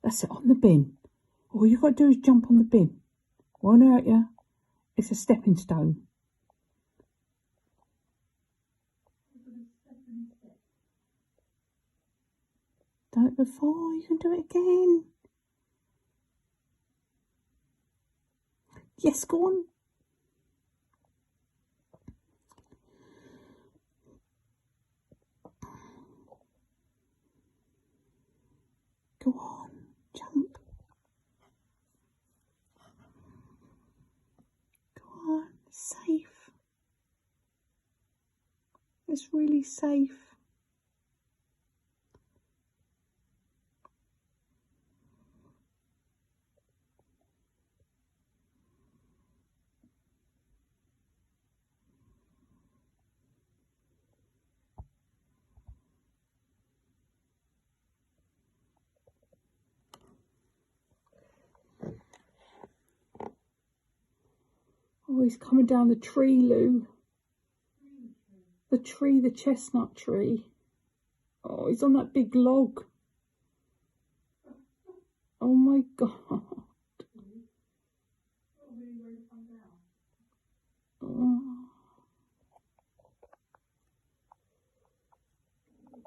That's it, on the bin. All you got to do is jump on the bin. Won't hurt you. It's a stepping stone. Done it before, you can do it again. Yes, go on. Go on, jump. Go on, safe. It's really safe. Oh, he's coming down the tree, Lou. The tree, the chestnut tree. Oh, he's on that big log. Oh my God.